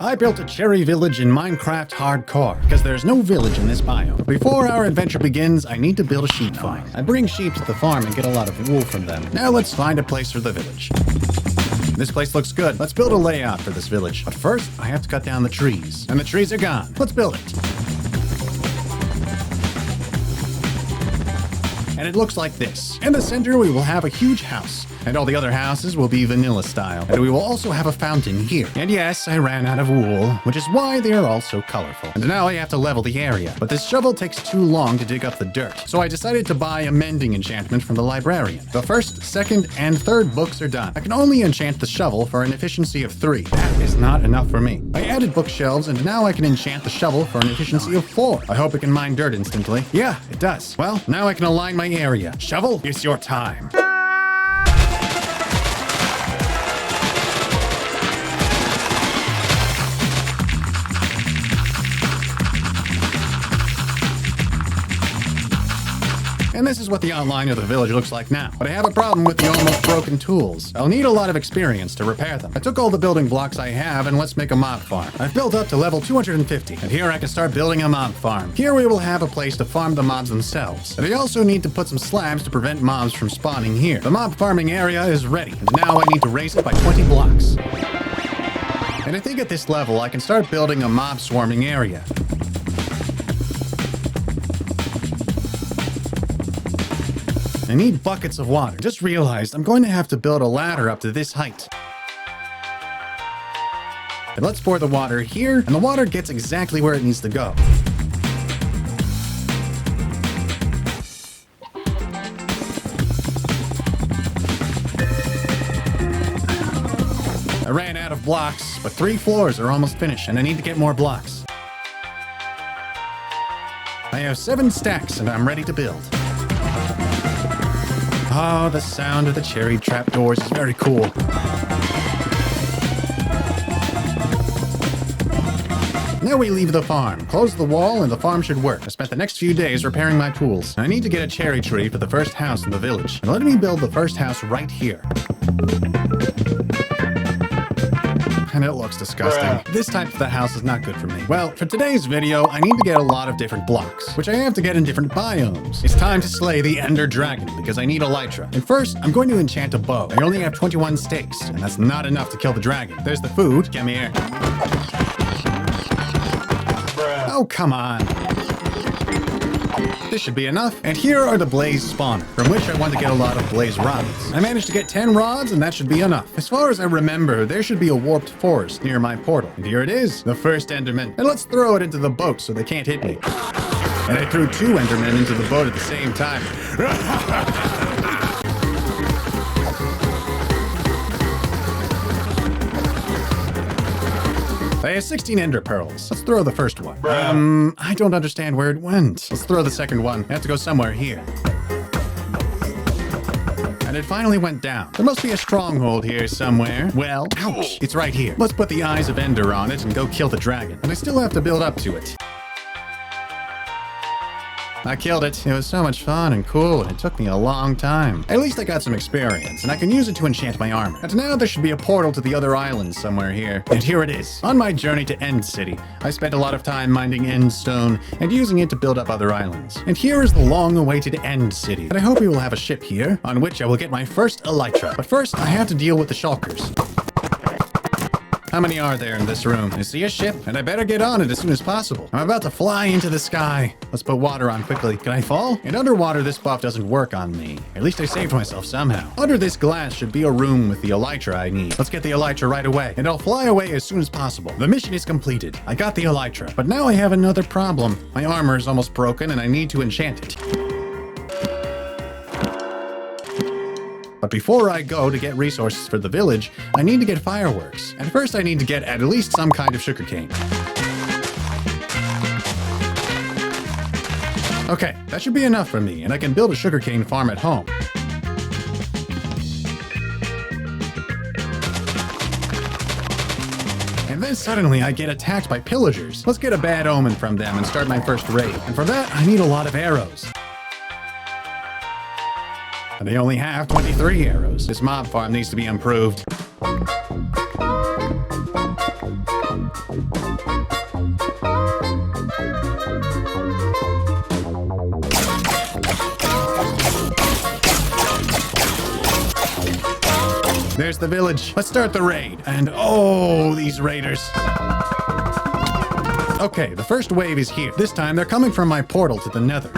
I built a cherry village in Minecraft Hardcore, because there's no village in this biome. Before our adventure begins, I need to build a sheep farm. I bring sheep to the farm and get a lot of wool from them. Now let's find a place for the village. This place looks good. Let's build a layout for this village. But first, I have to cut down the trees. And the trees are gone. Let's build it. And it looks like this. In the center, we will have a huge house. And all the other houses will be vanilla style. And we will also have a fountain here. And yes, I ran out of wool, which is why they are all so colorful. And now I have to level the area. But this shovel takes too long to dig up the dirt. So I decided to buy a mending enchantment from the librarian. The first, second, and third books are done. I can only enchant the shovel for an efficiency of 3. That is not enough for me. I added bookshelves, and now I can enchant the shovel for an efficiency of 4. I hope it can mine dirt instantly. Yeah, it does. Well, now I can align my area. Shovel, it's your time. And this is what the outline of the village looks like now. But I have a problem with the almost broken tools. I'll need a lot of experience to repair them. I took all the building blocks I have and let's make a mob farm. I've built up to level 250. And here I can start building a mob farm. Here we will have a place to farm the mobs themselves. And I also need to put some slabs to prevent mobs from spawning here. The mob farming area is ready. And now I need to raise it by 20 blocks. And I think at this level I can start building a mob swarming area. I need buckets of water. Just realized I'm going to have to build a ladder up to this height. And let's pour the water here, and the water gets exactly where it needs to go. I ran out of blocks, but 3 floors are almost finished, and I need to get more blocks. I have 7 stacks, and I'm ready to build. Oh, the sound of the cherry trapdoors is very cool. Now we leave the farm, close the wall, and the farm should work. I spent the next few days repairing my tools. I need to get a cherry tree for the first house in the village. And let me build the first house right here. And it looks disgusting. This type of the house is not good for me. Well, for today's video, I need to get a lot of different blocks, which I have to get in different biomes. It's time to slay the Ender Dragon, because I need elytra. And first, I'm going to enchant a bow. I only have 21 stakes, and that's not enough to kill the dragon. There's the food. Come here. Oh, come on. This should be enough. And here are the blaze spawners, from which I want to get a lot of blaze rods. I managed to get 10 rods, and that should be enough. As far as I remember, there should be a warped forest near my portal. And here it is, the first Enderman. And let's throw it into the boat so they can't hit me. And I threw 2 Endermen into the boat at the same time. I have 16 ender pearls. Let's throw the first one. I don't understand where it went. Let's throw the second one. I have to go somewhere here. And it finally went down. There must be a stronghold here somewhere. Well, ouch, it's right here. Let's put the eyes of Ender on it and go kill the dragon. And I still have to build up to it. I killed it. It was so much fun and cool, and it took me a long time. At least I got some experience, and I can use it to enchant my armor. And now there should be a portal to the other islands somewhere here. And here it is. On my journey to End City, I spent a lot of time mining end stone and using it to build up other islands. And here is the long-awaited End City. And I hope we will have a ship here, on which I will get my first elytra. But first, I have to deal with the shulkers. How many are there in this room? I see a ship, and I better get on it as soon as possible. I'm about to fly into the sky. Let's put water on quickly. Can I fall? And underwater, this buff doesn't work on me. At least I saved myself somehow. Under this glass should be a room with the elytra I need. Let's get the elytra right away, and I'll fly away as soon as possible. The mission is completed. I got the elytra, but now I have another problem. My armor is almost broken, and I need to enchant it. But before I go to get resources for the village, I need to get fireworks. And first I need to get at least some kind of sugarcane. Okay, that should be enough for me, and I can build a sugarcane farm at home. And then suddenly I get attacked by pillagers. Let's get a bad omen from them and start my first raid. And for that, I need a lot of arrows. And they only have 23 arrows. This mob farm needs to be improved. There's the village. Let's start the raid. And oh, these raiders. Okay, the first wave is here. This time they're coming from my portal to the nether.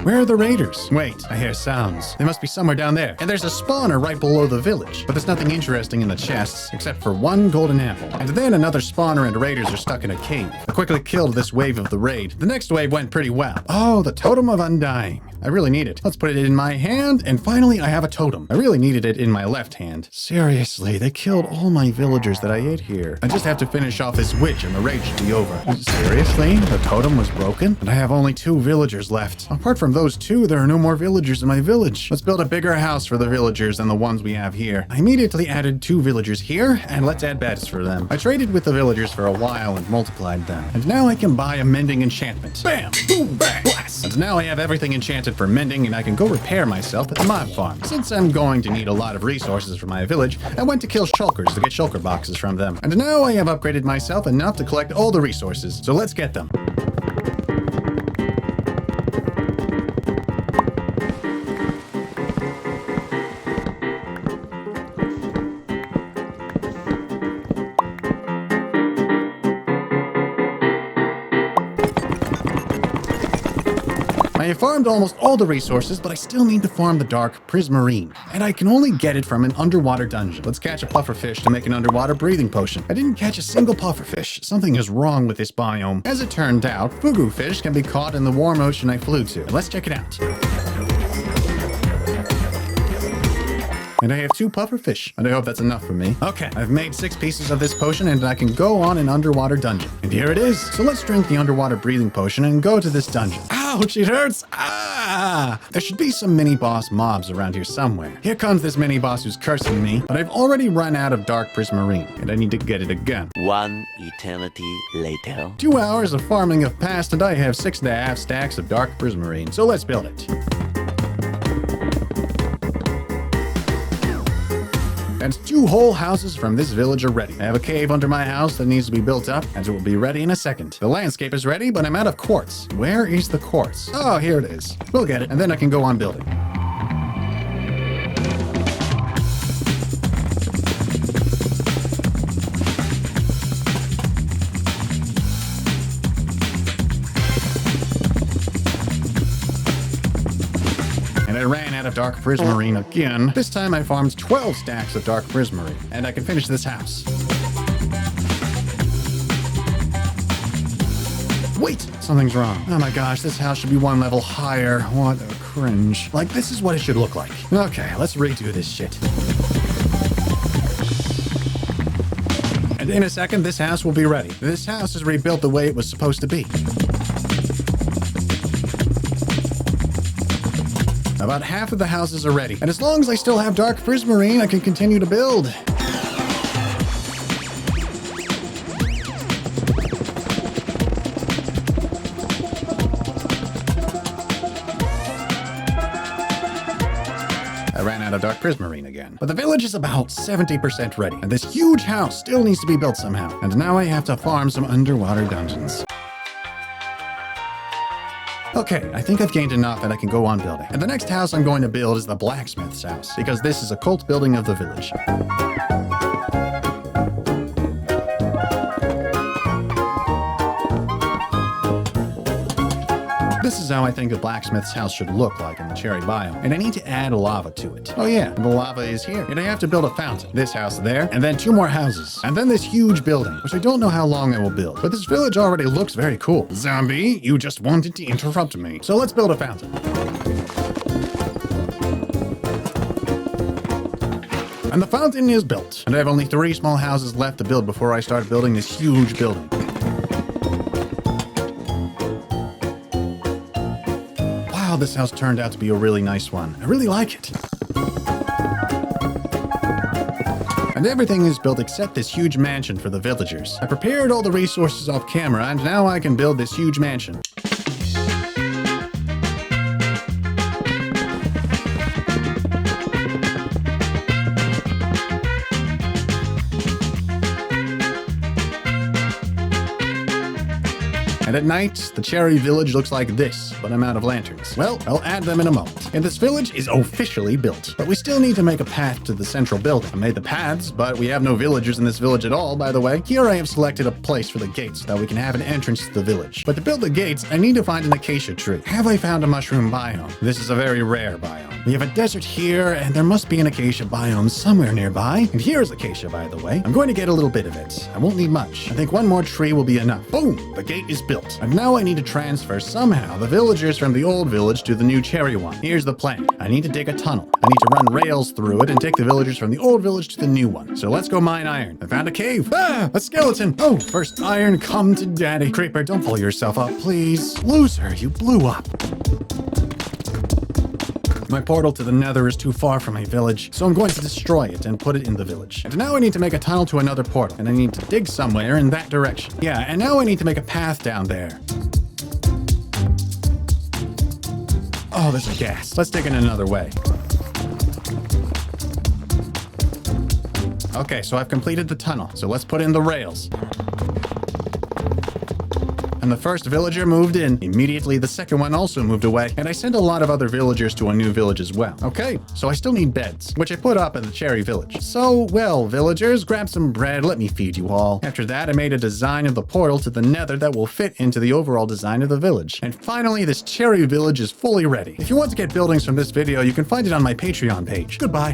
Where are the raiders? Wait, I hear sounds. They must be somewhere down there. And there's a spawner right below the village. But there's nothing interesting in the chests, except for one golden apple. And then another spawner and raiders are stuck in a cave. I quickly killed this wave of the raid. The next wave went pretty well. Oh, the Totem of Undying. I really need it. Let's put it in my hand, and finally I have a totem. I really needed it in my left hand. Seriously, they killed all my villagers that I ate here. I just have to finish off this witch and the raid should be over. Seriously? The totem was broken? And I have only 2 villagers left. Apart from those 2, there are no more villagers in my village. Let's build a bigger house for the villagers than the ones we have here. I immediately added 2 villagers here, and let's add beds for them. I traded with the villagers for a while and multiplied them. And now I can buy a mending enchantment. Bam! Boom! Bang! Blast! And now I have everything enchanted for mending, and I can go repair myself at the mob farm. Since I'm going to need a lot of resources for my village, I went to kill shulkers to get shulker boxes from them. And now I have upgraded myself enough to collect all the resources. So let's get them. I have farmed almost all the resources, but I still need to farm the dark prismarine. And I can only get it from an underwater dungeon. Let's catch a pufferfish to make an underwater breathing potion. I didn't catch a single pufferfish. Something is wrong with this biome. As it turned out, fugu fish can be caught in the warm ocean I flew to. Let's check it out. And I have 2 pufferfish, and I hope that's enough for me. Okay, I've made 6 pieces of this potion, and I can go on an underwater dungeon. And here it is. So let's drink the underwater breathing potion and go to this dungeon. Ouch, it hurts! Ah! There should be some mini-boss mobs around here somewhere. Here comes this mini-boss who's cursing me, but I've already run out of dark prismarine, and I need to get it again. 1 eternity later. 2 hours of farming have passed, and I have 6.5 stacks of dark prismarine, so let's build it. And 2 whole houses from this village are ready. I have a cave under my house that needs to be built up, and it will be ready in a second. The landscape is ready, but I'm out of quartz. Where is the quartz? Oh, here it is. We'll get it, and then I can go on building. And I ran out of dark prismarine again. This time I farmed 12 stacks of dark prismarine, and I can finish this house. Wait, something's wrong. Oh my gosh, this house should be 1 level higher. What a cringe. Like, this is what it should look like. Okay, let's redo this shit. And in a second, this house will be ready. This house is rebuilt the way it was supposed to be. About half of the houses are ready, and as long as I still have dark prismarine, I can continue to build. I ran out of dark prismarine again. But the village is about 70% ready, and this huge house still needs to be built somehow. And now I have to farm some underwater dungeons. Okay, I think I've gained enough and I can go on building. And the next house I'm going to build is the blacksmith's house, because this is a cult building of the village. This is how I think a blacksmith's house should look like in the cherry biome, and I need to add lava to it. Oh yeah, the lava is here, and I have to build a fountain. This house there, and then 2 more houses, and then this huge building, which I don't know how long I will build, but this village already looks very cool. Zombie, you just wanted to interrupt me. So let's build a fountain. And the fountain is built, and I have only 3 small houses left to build before I start building this huge building. Wow, this house turned out to be a really nice one. I really like it. And everything is built except this huge mansion for the villagers. I prepared all the resources off camera, and now I can build this huge mansion. And at night, the cherry village looks like this, but I'm out of lanterns. Well, I'll add them in a moment. And this village is officially built, but we still need to make a path to the central building. I made the paths, but we have no villagers in this village at all, by the way. Here I have selected a place for the gates so that we can have an entrance to the village. But to build the gates, I need to find an acacia tree. Have I found a mushroom biome? This is a very rare biome. We have a desert here, and there must be an acacia biome somewhere nearby. And here is acacia, by the way. I'm going to get a little bit of it. I won't need much. I think one more tree will be enough. Boom! The gate is built. And now I need to transfer somehow the villagers from the old village to the new cherry one. Here's the plan. I need to dig a tunnel. I need to run rails through it and take the villagers from the old village to the new one. So let's go mine iron. I found a cave. Ah! A skeleton! Oh, first iron, come to daddy. Creeper, don't pull yourself up, please. Loser, you blew up. My portal to the nether is too far from my village, so I'm going to destroy it and put it in the village. And now I need to make a tunnel to another portal, and I need to dig somewhere in that direction. Yeah, and now I need to make a path down there. Oh, there's a gas. Let's dig in another way. Okay, so I've completed the tunnel, so let's put in the rails. And the first villager moved in. Immediately, the second one also moved away, and I sent a lot of other villagers to a new village as well. Okay, so I still need beds, which I put up at the cherry village. So, well, villagers, grab some bread, let me feed you all. After that, I made a design of the portal to the nether that will fit into the overall design of the village. And finally, this cherry village is fully ready. If you want to get buildings from this video, you can find it on my Patreon page. Goodbye.